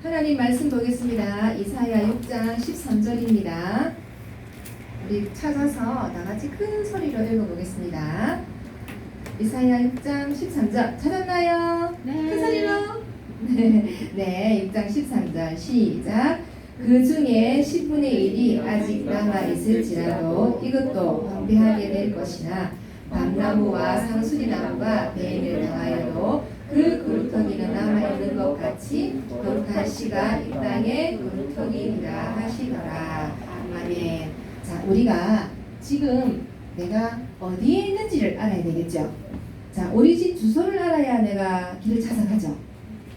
하나님 말씀 보겠습니다. 이사야 6장 13절입니다. 우리 찾아서 다같이 큰 소리로 읽어보겠습니다. 이사야 6장 13절 찾았나요? 네. 큰 소리로? 네, 6장 13절 시작. 그 중에 10분의 1이 아직 남아있을지라도 이것도 황폐하게 될 것이나 밤나무와 상수리나무가 뱀을 당하여도 그 그루터기는 남아있는 것 같이 독한 씨가 이 땅에 그루터기니라 하시더라. 아멘. 자, 우리가 지금 내가 어디에 있는지를 알아야 되겠죠. 자, 우리 집 주소를 알아야 내가 길을 찾아가죠.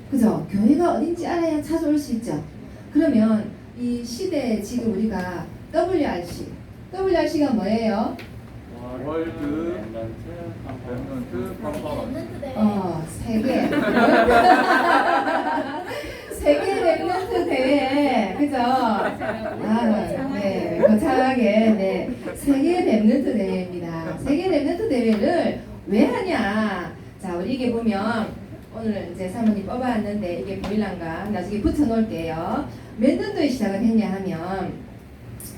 그죠? 교회가 어딘지 알아야 찾아올 수 있죠. 그러면 이 시대에 지금 우리가 WRC가 뭐예요? 월드 랩런트 컴퍼런스 세계 랩런트 대회 그죠? 네, 거창하게 네, 세계 랩런트 대회입니다. 세계 랩런트 대회를 왜 하냐? 자, 우리 이게 보면 오늘 이제 사모님 뽑아왔는데 이게 보일란가? 나중에 붙여놓을게요. 몇 년도에 시작을 했냐 하면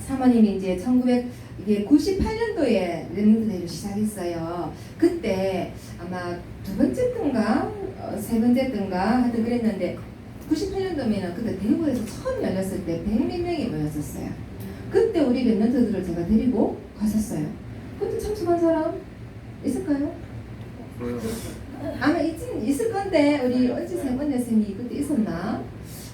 사모님이 이제 98년도에 랩런트 대회를 시작했어요. 그때 아마 두 번째 뜬가 세 번째 뜬가 하여튼 그랬는데 98년도면은 그때 대구에서 처음 열렸을 때 100몇 명이 모였었어요. 그때 우리 랩런트들을 제가 데리고 갔었어요. 그때 참석한 사람 있을까요? 아마 있을 건데 우리 언제 세 번째 선생님이 그때 있었나?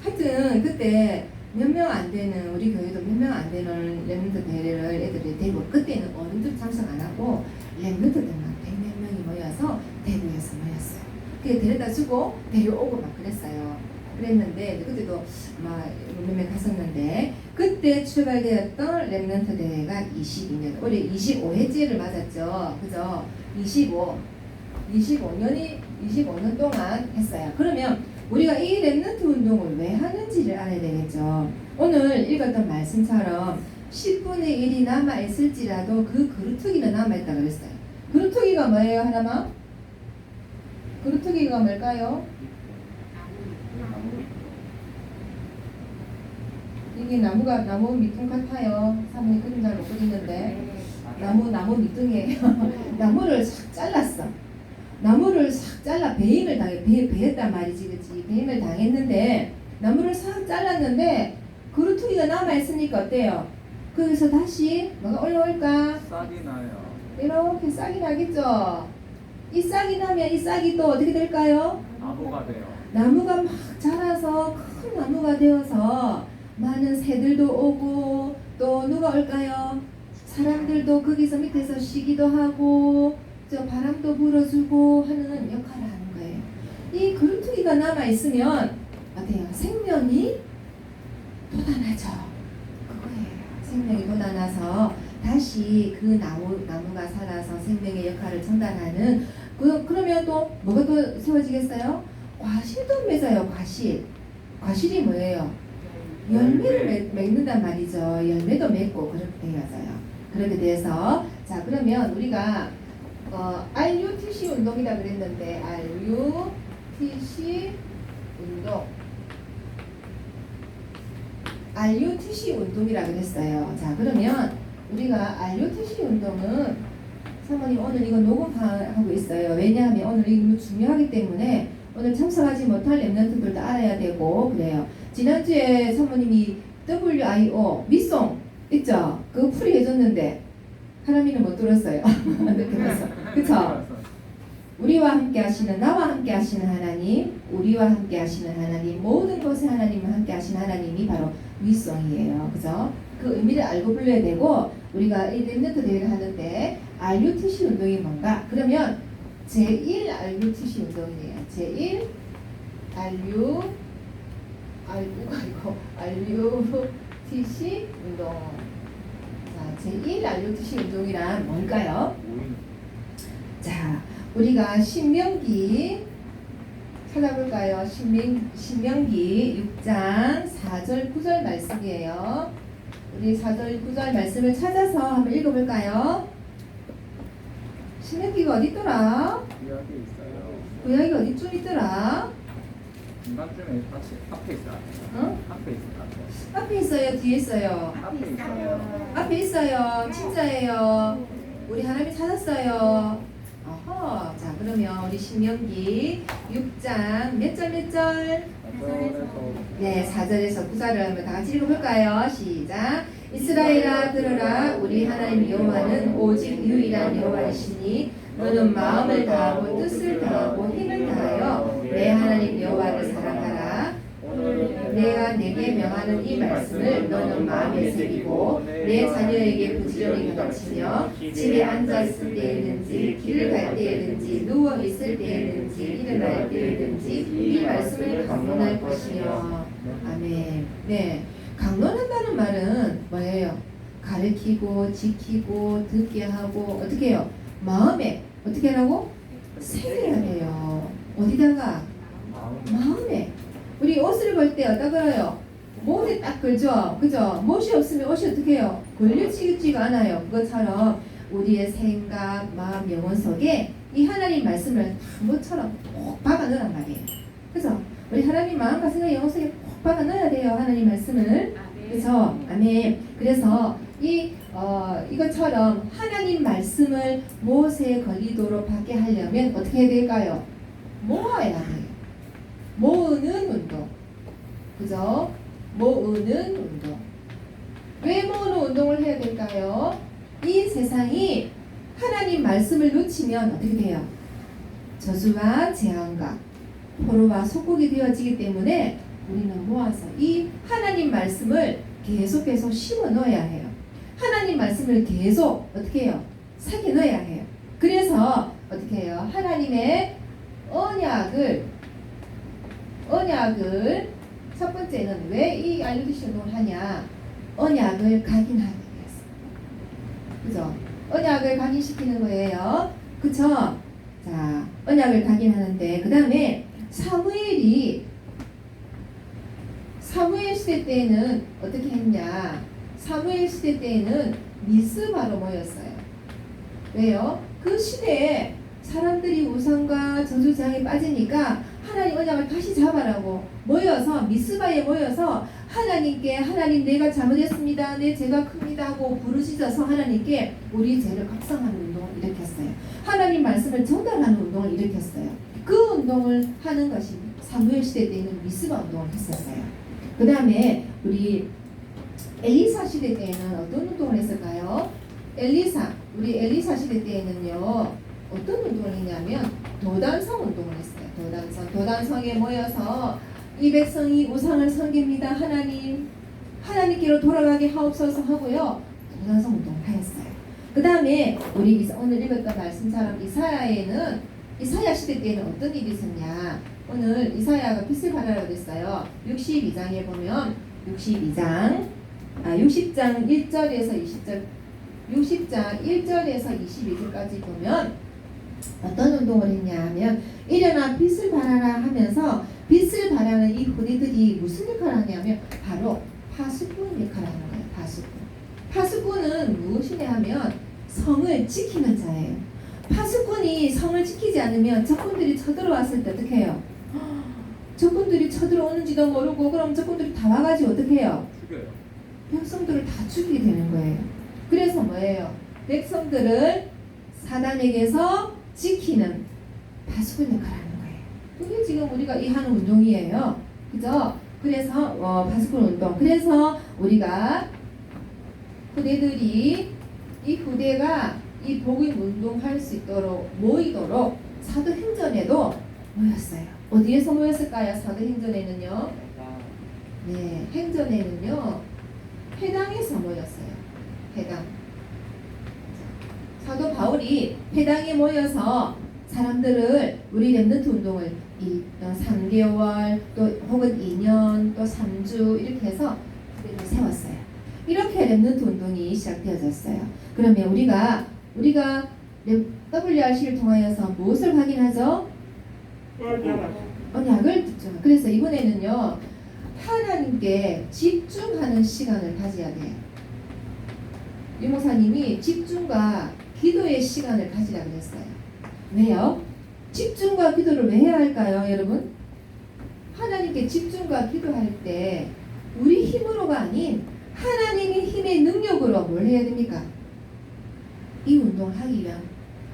하여튼 그때 몇 명 안 되는 우리 교회도 몇 명 안 되는 랩런트 대회를 애들이 대구 그때는 어른들 참석 안 하고 랩런트들만 100몇 명이 모여서 대구에서 모였어요. 그게 데려다 주고 데려오고 막 그랬어요. 그랬는데 그때도 막 몇 명 갔었는데 그때 출발되었던 랩런트 대회가 22년 올해 25회째를 맞았죠. 그죠? 25년 동안 했어요. 그러면 우리가 이 랩런트 운동을 왜 하는지를 알아야 되겠죠. 오늘 읽었던 말씀처럼 10분의 1이 남아있을지라도 그 그루터기는 남아있다 그랬어요. 그루터기가 뭐예요, 하나만? 그루터기가 뭘까요? 이게 나무 밑둥 같아요. 사모님 그림 잘 못 그리는데 나무 밑둥이에요. 나무를 싹 잘랐어. 나무를 싹 잘라 베었단 말이지, 그치? 배임을 당했는데 나무를 싹 잘랐는데 그루터기가 남아 있으니까 어때요? 그래서 다시 뭐가 올라올까? 싹이 나요. 이렇게 싹이 나겠죠. 이 싹이 나면 이 싹이 또 어떻게 될까요? 나무가 돼요. 나무가 막 자라서 큰 나무가 되어서 많은 새들도 오고 또 누가 올까요? 사람들도 거기서 밑에서 쉬기도 하고 저 바람도 불어주고 하는 역할을 하는 거예요. 이 그루터기가 남아 있으면 어때요? 생명이 돋아나죠. 그거예요. 생명이 돋아나서 다시 그 나무가 살아서 생명의 역할을 전달하는 그러면 또 뭐가 또 세워지겠어요? 과실도 맺어요. 과실이 뭐예요? 열매를 맺는단 말이죠. 열매도 맺고 그렇게 되어져요. 그렇게 돼서 자 그러면 우리가 RUTC 운동이라 그랬는데 RUTC 운동이라 그랬어요. 자 그러면 우리가 RUTC 운동은 사모님 오늘 이거 녹음하고 있어요. 왜냐하면 오늘 이거 중요하기 때문에 오늘 참석하지 못할 랩런트들도 알아야 되고 그래요. 지난주에 사모님이 WIO 미송 있죠? 그거 풀이 해줬는데 하나님은 못 들었어요. 그쵸? 우리와 함께 하시는 나와 함께 하시는 하나님, 우리와 함께 하시는 하나님, 모든 곳에 하나님과 함께 하시는 하나님이 바로 위성이에요. 그죠? 그 의미를 알고 불러야 되고 우리가 이 랩런트 대회를 하는데 RUTC 운동이 뭔가? 그러면 제1 RUTC 운동이에요. 제1 RUTC 운동. 제1 RUTC 운동이란 뭘까요? 자, 우리가 신명기 찾아볼까요? 신명기 6장 4절 9절 말씀이에요. 우리 4절 9절 말씀을 찾아서 한번 읽어볼까요? 신명기가 어디 있더라? 구약에 있어요. 구약이 어디쯤 있더라? 중간쯤에 같이 앞에 있어요. 어? 앞에 있어요. 앞에 있어요? 뒤에 있어요? 앞에 있어요. 앞에 있어요. 진짜예요. 우리 하나님 찾았어요. 어허. 자, 그러면 우리 신명기 6장 몇 절 몇 절? 네, 4절에서 9절을 한번 다 같이 읽어볼까요? 시작. 이스라엘아 들으라. 우리 하나님 여호와는 오직 유일한 여호와이시니 너는 마음을 다하고 뜻을 다하고 힘을 다하여 내 하나님 여호와를 사랑하라. 내가 내게 명하는 이 말씀을 너는 마음에 새기고 내 자녀에게 부지런히 가르치며 집에 앉아 있을 때에든지 길을 갈 때에든지 누워 있을 때에든지 일어날 때에든지 이 말씀을 강론할 것이며. 아멘. 네, 강론한다는 말은 뭐예요? 가르치고 지키고 듣게 하고 어떻게 해요? 마음에 어떻게 하라고? 새겨야 돼요. 어디다가? 마음에. 우리 옷을 걸 때 어디다 걸어요? 못에 딱 걸죠. 그죠? 못이 없으면 옷이 어떻게 해요? 걸려지지가 않아요. 그것처럼 우리의 생각, 마음, 영혼 속에 이 하나님 말씀을 뭐처럼 꼭 박아 넣으란 말이에요. 그죠? 우리 하나님 마음과 생각, 영혼 속에 꼭 박아 넣어야 돼요. 하나님 말씀을. 그죠? 아멘. 그래서 이것처럼 하나님 말씀을 못에 걸리도록 받게 하려면 어떻게 해야 될까요? 모아야 돼요. 모으는 운동. 그죠? 모으는 운동. 왜 모으는 운동을 해야 될까요? 이 세상이 하나님 말씀을 놓치면 어떻게 돼요? 저주와 재앙과 포로와 속국이 되어지기 때문에 우리는 모아서 이 하나님 말씀을 계속 심어 넣어야 해요. 하나님 말씀을 계속 어떻게 해요? 새겨 넣어야 해요. 그래서 어떻게 해요? 하나님의 언약을 첫 번째는 왜 이 알루디시 운동을 하냐? 언약을 각인하기 위해서. 그죠? 언약을 각인시키는 거예요. 그쵸? 자, 언약을 각인하는데 그 다음에 사무엘 시대 때에는 어떻게 했냐? 사무엘 시대 때에는 미스바로 모였어요. 왜요? 그 시대에 사람들이 우상과 저주장에 빠지니까 하나님 언약을 다시 잡아라고 모여서 미스바에 모여서 하나님께 하나님 내가 잘못했습니다. 내 죄가 큽니다 하고 부르짖어서 하나님께 우리 죄를 각성하는 운동을 일으켰어요. 하나님 말씀을 전달하는 운동을 일으켰어요. 그 운동을 하는 것이 사무엘 시대 때에는 미스바 운동을 했었어요. 그 다음에 우리 엘리사 시대 때에는 어떤 운동을 했을까요? 우리 엘리사 시대 때에는요 어떤 운동을 했냐면 도단성 운동을 했어요. 도단성에 모여서 이 백성이 우상을 섬깁니다. 하나님께로 돌아가게 하옵소서 하고요. 도단성 운동을 하였어요. 그 다음에 우리 오늘 읽었던 말씀처럼 이사야 시대 때는 어떤 일이 있었냐? 오늘 이사야가 빛을 발하라고 그랬어요. 62장에 보면 60장 1절에서 20절 60장 1절에서 22절까지 보면 어떤 운동을 했냐 하면 일어나 빛을 발하라 하면서 빛을 발하는 이 후대들이 무슨 역할을 하냐면 바로 파수꾼 역할을 하는 거예요. 파수꾼은 무엇이냐 하면 성을 지키는 자예요. 파수꾼이 성을 지키지 않으면 적군들이 쳐들어왔을 때 어떻게 해요? 적군들이 쳐들어오는지도 모르고 그럼 적군들이 다 와가지고 어떻게 해요? 죽여요. 백성들을 다 죽이게 되는 거예요. 그래서 뭐예요? 백성들을 사단에게서 지키는 파수꾼 역할을 하는 거예요. 그게 지금 우리가 이 하는 운동이에요. 그죠? 그래서 파수꾼 운동. 그래서 우리가 후대가 이 복음 운동할 수 있도록 모이도록 사도행전에도 모였어요. 어디에서 모였을까요? 사도행전에는요. 네, 행전에는요. 회당에서 모였어요. 회당. 사도 바울이 회당에 모여서 사람들을 우리 렘넌트 운동을 3개월 또 혹은 2년 또 3주 이렇게 해서 세웠어요. 이렇게 렘넌트 운동이 시작되어졌어요. 그러면 우리가 WRC를 통하여서 무엇을 확인하죠? 언약을 듣죠. 그래서 이번에는요 하나님께 집중하는 시간을 가져야 돼요. 유목사님이 집중과 기도의 시간을 가지라 그랬어요. 왜요? 집중과 기도를 왜 해야 할까요, 여러분? 하나님께 집중과 기도할 때 우리 힘으로가 아닌 하나님의 힘의 능력으로 뭘 해야 됩니까? 이 운동을 하기 위한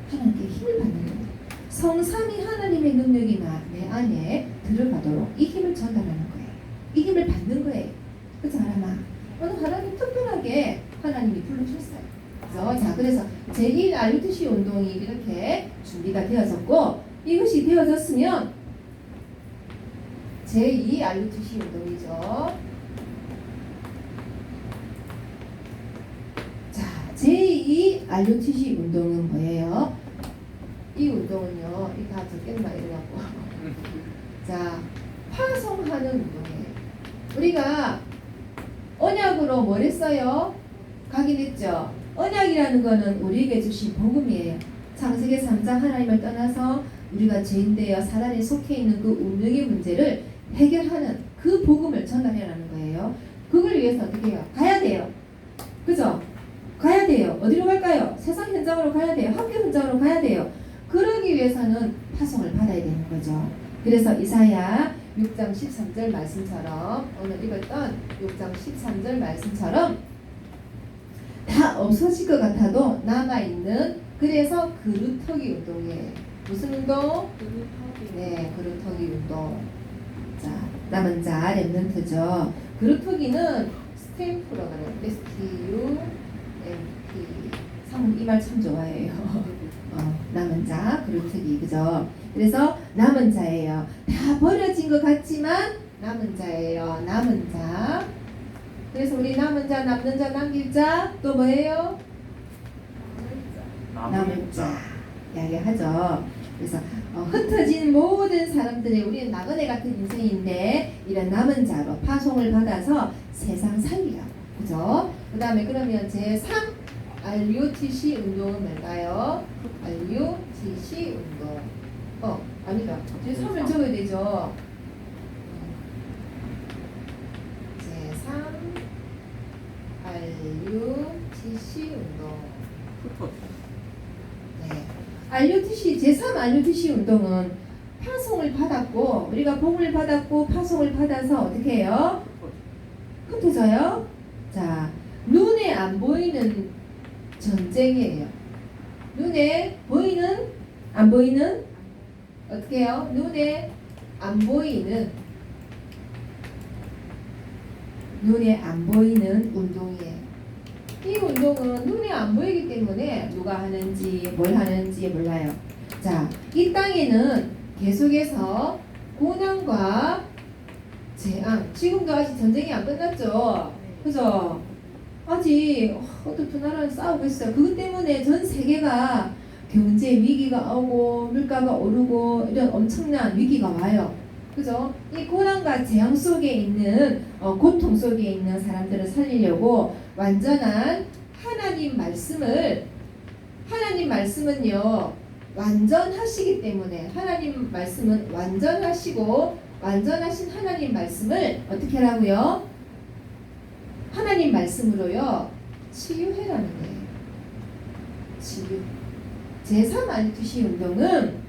하나님께 힘을 받는 겁니다. 성삼위 하나님의 능력이 내 안에 들어가도록 이 힘을 전달하는 거예요. 이 힘을 받는 거예요. 그렇지 않아? 오늘 하나님 특별하게 하나님이 불러주셨어요. 그래서 제1 RUTC 운동이 이렇게 준비가 되어졌고, 이것이 되어졌으면 제2 RUTC 운동이죠. 자, 제2 RUTC 운동은 뭐예요? 이 운동은요, 이 다 적겠나 이래갖고 자, 파송하는 운동이에요. 우리가 언약으로 뭘 했어요? 각인했죠. 언약이라는 거는 우리에게 주신 복음이에요. 창세기 3장 하나님을 떠나서 우리가 죄인되어 사단에 속해 있는 그 운명의 문제를 해결하는 그 복음을 전달해라는 거예요. 그걸 위해서 어떻게 해요? 가야 돼요. 그죠? 가야 돼요. 어디로 갈까요? 세상 현장으로 가야 돼요. 학교 현장으로 가야 돼요. 그러기 위해서는 파송을 받아야 되는 거죠. 그래서 이사야 6장 13절 말씀처럼, 오늘 읽었던 6장 13절 말씀처럼 다 없어질 것 같아도 남아있는, 그래서 그루터기 운동이에요. 무슨 운동? 네, 그루터기 운동. 자, 남은 자 렘넌트죠. 그루터기는 스탬프라고 그래요. STUMP. 이 말 참 좋아해요. 남은 자, 그루터기, 그죠? 그래서 남은 자예요. 다 버려진 것 같지만 남은 자예요. 남은 자. 그래서 우리 남은 자, 남는 자, 남길 자, 또 뭐예요? 남은 자 이야기하죠. 그래서 흩어진 모든 사람들의, 우리는 나그네 같은 인생인데 이런 남은 자로 파송을 받아서 세상 살리라고, 그죠? 그 다음에 그러면 제3 RUTC 운동은 뭘까요? RUTC 운동. 아니다. 제3을 적어야 되죠. 제3 RUTC 운동. 네. RUTC, 제3 RUTC 운동은 파송을 받았고, 우리가 복음을 받았고 파송을 받아서 어떻게 해요? 흩어져요? 자, 눈에 안 보이는 전쟁이에요. 눈에 보이는, 안 보이는, 어떻게 해요? 눈에 안 보이는, 눈에 안 보이는 운동이에요. 이 운동은 눈에 안 보이기 때문에 누가 하는지 뭘 하는지 몰라요. 자, 이 땅에는 계속해서 고난과 재앙, 지금도 아직 전쟁이 안 끝났죠. 그죠? 아직 어떤 나라는 싸우고 있어요. 그것 때문에 전 세계가 경제 위기가 오고 물가가 오르고 이런 엄청난 위기가 와요. 그죠? 이 고난과 재앙 속에 있는 고통 속에 있는 사람들을 살리려고 완전한 하나님 말씀은요 완전하시기 때문에, 하나님 말씀은 완전하시고 완전하신 하나님 말씀을 어떻게 하라고요? 하나님 말씀으로요 치유해라는 거예요. 치유. 제3 RUTC 운동은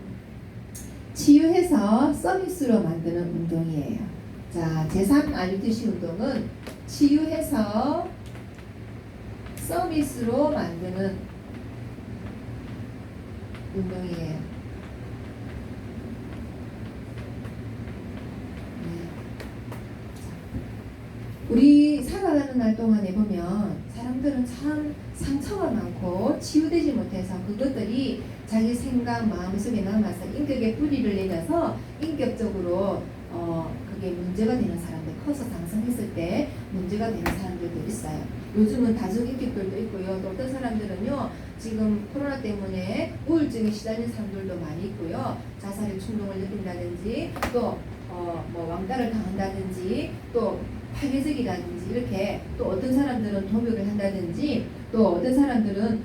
치유해서 서비스로 만드는 운동이에요. 자, 제3 RUTC 운동은 치유해서 서비스로 만드는 운동이에요. 우리 살아가는 날 동안에 보면 사람들은 참 상처가 많고 치유되지 못해서 그것들이 자기 생각, 마음속에 남아서 인격에 뿌리를 내려서 인격적으로 그게 문제가 되는 사람들, 커서 상승했을 때 문제가 되는 사람들도 있어요. 요즘은 다중인격들도 있고요. 또 어떤 사람들은요 지금 코로나 때문에 우울증에 시달린 사람들도 많이 있고요. 자살의 충동을 느낀다든지 또 뭐 왕따를 당한다든지 또 파괴적이라든지 이렇게, 또 어떤 사람들은 도벽을 한다든지, 또 어떤 사람들은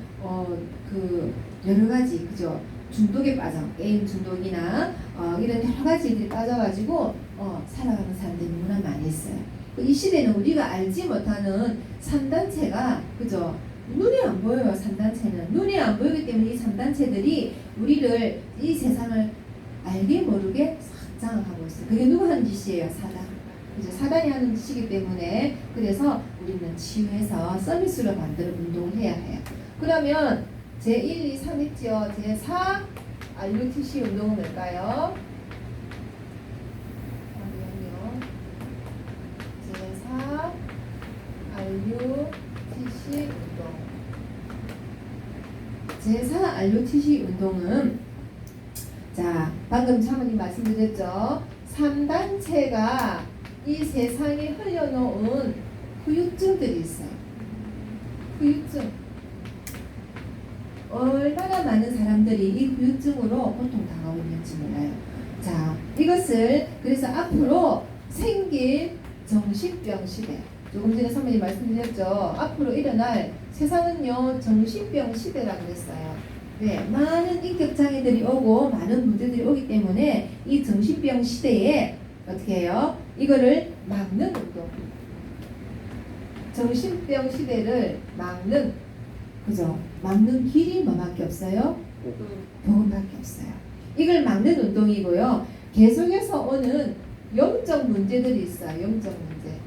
그 여러 가지, 그죠? 중독에 빠져, 게임 중독이나 이런 여러 가지들이 빠져가지고 살아가는 사람들이 너무나 많이 있어요. 이 시대는 우리가 알지 못하는 3단체가, 그죠? 눈에 안 보여요. 3단체는 눈에 안 보이기 때문에 이 3단체들이 우리를, 이 세상을 알게 모르게 싹 장악하고 있어요. 그게 누가 하는 짓이에요? 사단. 이제 사단이 하는 짓이기 때문에 그래서 우리는 치유해서 서비스로 만드는 운동을 해야 해요. 그러면 제1, 2, 3 있죠. 제4 RUTC 운동은 뭘까요? 제4 RUTC 운동. 제4 RUTC 운동은 자 방금 사모님 말씀드렸죠. 3단체가 이 세상에 흘려놓은 후유증들이 있어요. 후유증. 얼마나 많은 사람들이 이 후유증으로 고통당하고 있는지 몰라요. 자, 이것을 그래서 앞으로 생길 정신병 시대. 조금 전에 선배님 말씀드렸죠. 앞으로 일어날 세상은요 정신병 시대라고 그랬어요. 네, 많은 인격 장애들이 오고 많은 문제들이 오기 때문에 이 정신병 시대에 어떻게 해요? 이거를 막는 운동. 정신병 시대를 막는 그죠? 막는 길이 뭐밖에 없어요? 복음밖에 없어요. 이걸 막는 운동이고요. 계속해서 오는 영적 문제들이 있어요. 영적 문제.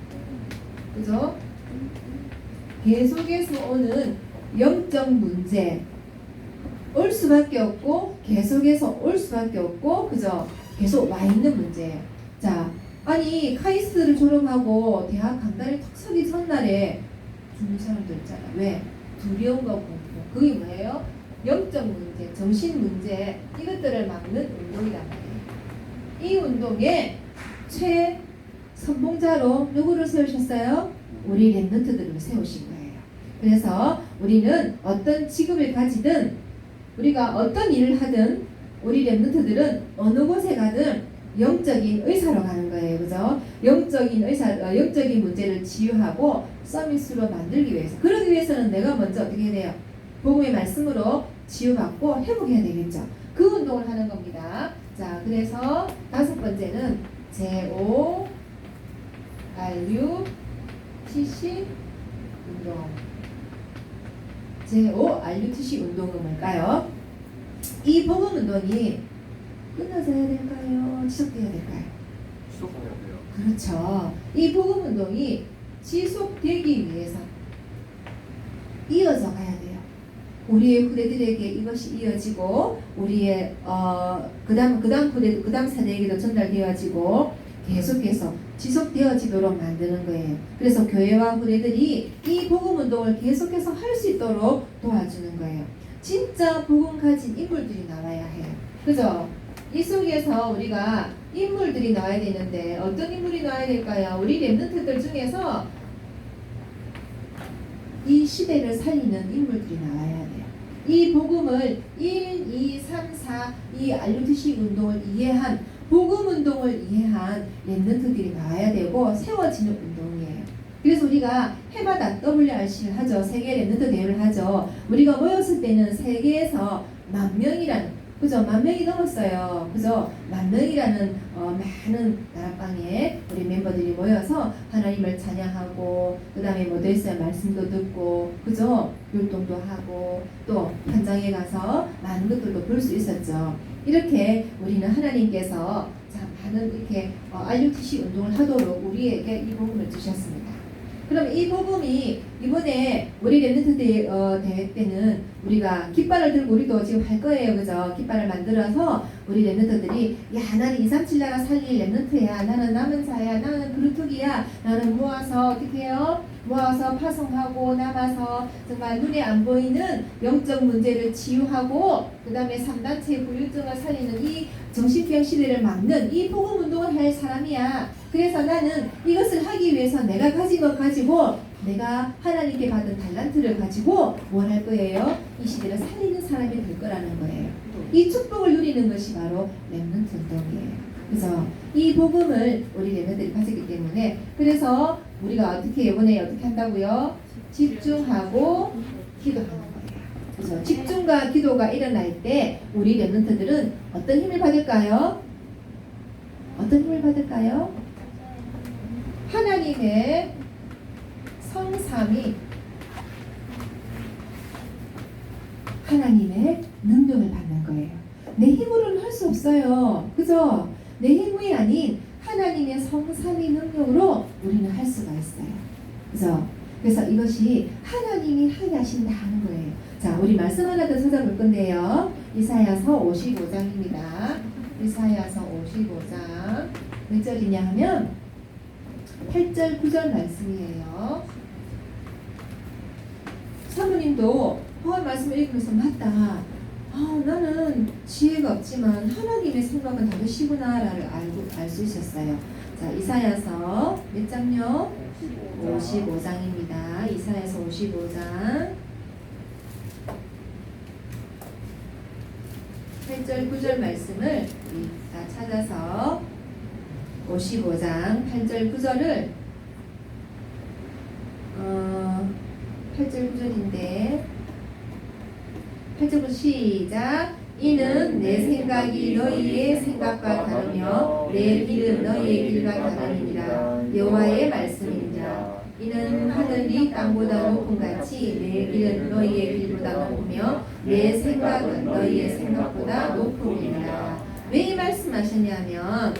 그죠? 계속해서 오는 영적 문제. 올 수밖에 없고 계속해서 올 수밖에 없고 그죠? 계속 와 있는 문제예요. 자, 아니 카이스트를 졸업하고 대학 강단에 턱 서기 전날에 죽는 사람들 있잖아. 왜? 두려움과 공포. 그게 뭐예요? 영적 문제, 정신 문제 이것들을 막는 운동이란 말이에요. 이 운동에 최선봉자로 누구를 세우셨어요? 우리 랩런트들을 세우신 거예요. 그래서 우리는 어떤 직업을 가지든 우리가 어떤 일을 하든 우리 랩런트들은 어느 곳에 가든 영적인 의사로 가는 거예요. 그죠? 영적인 문제를 치유하고 서비스로 만들기 위해서. 그러기 위해서는 내가 먼저 어떻게 해야 돼요? 복음의 말씀으로 치유받고 회복해야 되겠죠. 그 운동을 하는 겁니다. 자, 그래서 5번째는 제5 RUTC 운동. 제5 RUTC 운동은 뭘까요? 이 복음 운동이 끝나서야 될까요? 지속돼야 될까요? 지속해야 돼요. 그렇죠. 이 복음 운동이 지속되기 위해서 이어져 가야 돼요. 우리의 후대들에게 이것이 이어지고 우리의 그다음 후대 그다음 세대에게도 전달되어지고 계속해서 지속되어지도록 만드는 거예요. 그래서 교회와 후대들이 이 복음 운동을 계속해서 할 수 있도록 도와주는 거예요. 진짜 복음 가진 인물들이 나와야 해요. 그죠? 이 속에서 우리가 인물들이 나와야 되는데 어떤 인물이 나와야 될까요? 우리 랩런트들 중에서 이 시대를 살리는 인물들이 나와야 돼요. 이 복음을 1, 2, 3, 4 이 RUTC 운동을 이해한 복음 운동을 이해한 랩런트들이 나와야 되고 세워지는 운동이에요. 그래서 우리가 해마다 WRC를 하죠. 세계 랩런트 대회를 하죠. 우리가 모였을 때는 세계에서 10,000명이라는 그죠? 10,000명이 넘었어요. 그죠? 10,000명이라는 많은 다락방에 우리 멤버들이 모여서 하나님을 찬양하고 그 다음에 뭐도 있어요? 말씀도 듣고 그죠? 율동도 하고 또 현장에 가서 많은 것들도 볼 수 있었죠. 이렇게 우리는 하나님께서 자, 많은 이렇게 RUTC 운동을 하도록 우리에게 이 복음을 주셨습니다. 그럼 이 복음이 이번에 우리 랩런트 대회 때는 우리가 깃발을 들고 우리도 지금 할 거예요. 그죠? 깃발을 만들어서 우리 랩런트들이 야 나는 237 나라 살릴 랩런트야. 나는 남은 자야. 나는 그루트기야. 나는 모아서 어떻게 해요? 모아서 파송하고 남아서 정말 눈에 안 보이는 영적 문제를 치유하고 그 다음에 3단체 후유증을 살리는 이 정신병 시대를 막는 이 복음 운동을 할 사람이야. 그래서 나는 이것을 하기 위해서 내가 가진 것 가지고 내가 하나님께 받은 달란트를 가지고 뭘 할 거예요? 이 시대를 살리는 사람이 될 거라는 거예요. 이 축복을 누리는 것이 바로 랩런트 운동이에요. 그래서 이 복음을 우리 랩런트들이 가졌기 때문에 그래서 우리가 어떻게 이번에 어떻게 한다고요? 집중하고 기도하는 거예요. 그래서 집중과 기도가 일어날 때 우리 랩런트들은 어떤 힘을 받을까요? 어떤 힘을 받을까요? 하나님의 성삼이 하나님의 능력을 받는 거예요. 내 힘으로는 할 수 없어요. 그죠? 내 힘이 아닌 하나님의 성삼위 능력으로 우리는 할 수가 있어요. 그래서 이것이 하나님이 하게 하신다는 거예요. 자, 우리 말씀 하나 더 찾아볼 건데요. 이사야서 55장입니다. 이사야서 55장 몇 절이냐 하면 8절 9절 말씀이에요. 사모님도 말씀을 읽으면서 맞다. 나는 지혜가 없지만 하나님의 생각은 다르시구나를 알 수 있었어요. 자, 이사야서 몇 장요? 55장입니다. 이사야서 55장 8절 9절 말씀을 다 찾아서 55장 8절 9절을 8절 9절인데 8절부터 시작. 이는 내 생각이 너희의 생각과 다르며 내 길은 너희의 길과 다르니라. 여호와의 말씀이니라. 이는 하늘이 땅보다 높음 같이 내 길은 너희의 길보다 높으며 내 생각은 너희의 생각보다 높음이니라. 왜 이 말씀하셨냐면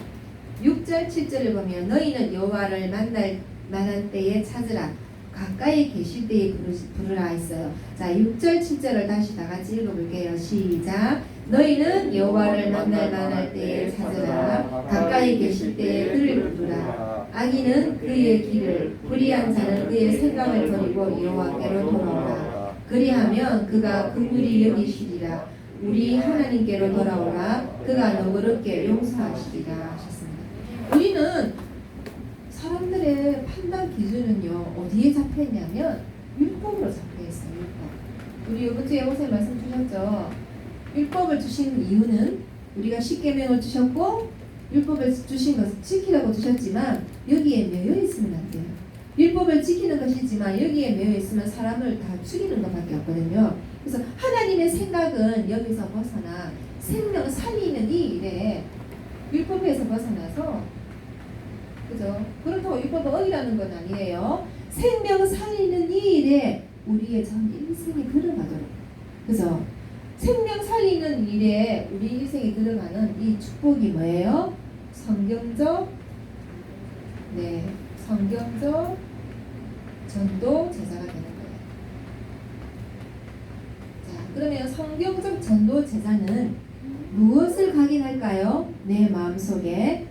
6절 7절을 보면 너희는 여호와를 만날 때에 찾으라. 가까이 계실 때에 부르라 했어요. 자, 6절 7절을 다시 다 같이 읽어볼게요. 시작. 너희는 여호와를 만날 때에 찾으라. 가까이 계실 때에 그를 부르라. 악인은 그의 길을, 불의한 자는 그의 생각을 버리고 여호와께로 돌아오라. 그리하면 그가 긍휼히 여기시리라. 우리 하나님께로 돌아오라. 그가 너그럽게 용서하시리라 하셨습니다. 우리는 사람들의 판단 기준은요 어디에 잡혀있냐면 율법으로 잡혀있어요. 율법. 우리 이번 주에 호세 말씀 주셨죠. 율법을 주신 이유는 우리가 십계명을 주셨고 율법을 주신 것을 지키라고 주셨지만 여기에 매여 있으면 안 돼요. 율법을 지키는 것이지만 여기에 매여 있으면 사람을 다 죽이는 것밖에 없거든요. 그래서 하나님의 생각은 여기서 벗어나 생명 살리는 이 일에 율법에서 벗어나서 그죠? 그렇다고 율법을 어기라는 건 아니에요. 생명 살리는 이 일에 우리의 전 인생이 들어가도록. 그죠? 생명 살리는 일에 우리 인생이 들어가는 이 축복이 뭐예요? 성경적 전도 제자가 되는 거예요. 자, 그러면 성경적 전도 제자는 무엇을 각인할까요? 내 마음속에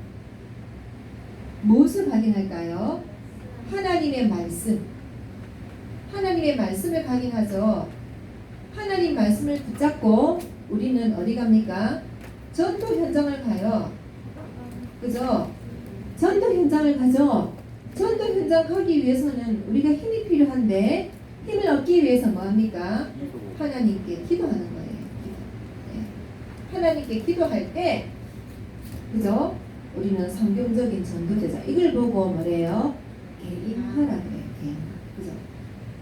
무엇을 각인할까요? 하나님의 말씀. 하나님의 말씀을 각인하죠. 하나님 말씀을 붙잡고 우리는 어디 갑니까? 전도 현장을 가요. 그죠? 전도 현장을 가죠. 전도 현장 가기 위해서는 우리가 힘이 필요한데 힘을 얻기 위해서 뭐합니까? 하나님께 기도하는 거예요. 네. 하나님께 기도할 때 그죠? 우리는 성경적인 전도제자 이걸 보고 뭐래요? 개인화라 그래요. 개인화. 그죠?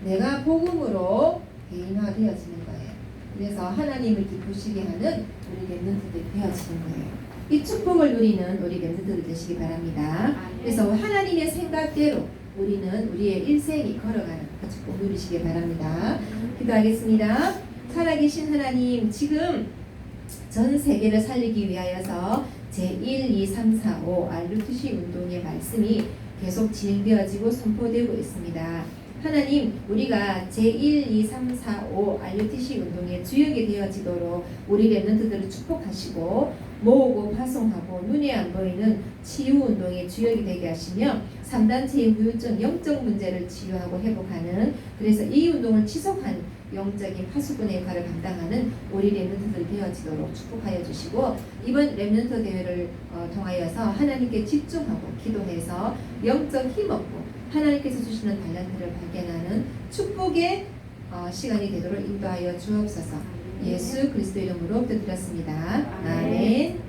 내가 복음으로 개인화되어지는 거예요. 그래서 하나님을 기쁘시게 하는 우리 렘넌트들이 되어지는 거예요. 이 축복을 누리는 우리 렘넌트들 되시기 바랍니다. 그래서 하나님의 생각대로 우리는 우리의 일생이 걸어가는 그 축복 누리시기 바랍니다. 기도하겠습니다. 살아계신 하나님, 지금 전 세계를 살리기 위하여서 제1, 2, 3, 4, 5 RUTC 운동의 말씀이 계속 진행되어지고 선포되고 있습니다. 하나님, 우리가 제1, 2, 3, 4, 5 RUTC 운동의 주역이 되어지도록 우리 렘넌트들을 축복하시고 모으고 파송하고 눈에 안 보이는 치유 운동의 주역이 되게 하시며 3단체의 후유증 영적 문제를 치유하고 회복하는, 그래서 이 운동을 지속한 영적인 파수꾼의 역할을 감당하는 우리 렘넌트들 되어지도록 축복하여 주시고, 이번 렘넌트 대회를 통하여서 하나님께 집중하고 기도해서 영적 힘 얻고 하나님께서 주시는 달란트를 발견하는 축복의 시간이 되도록 인도하여 주옵소서. 예수 그리스도 이름으로 기도드렸습니다. 아멘.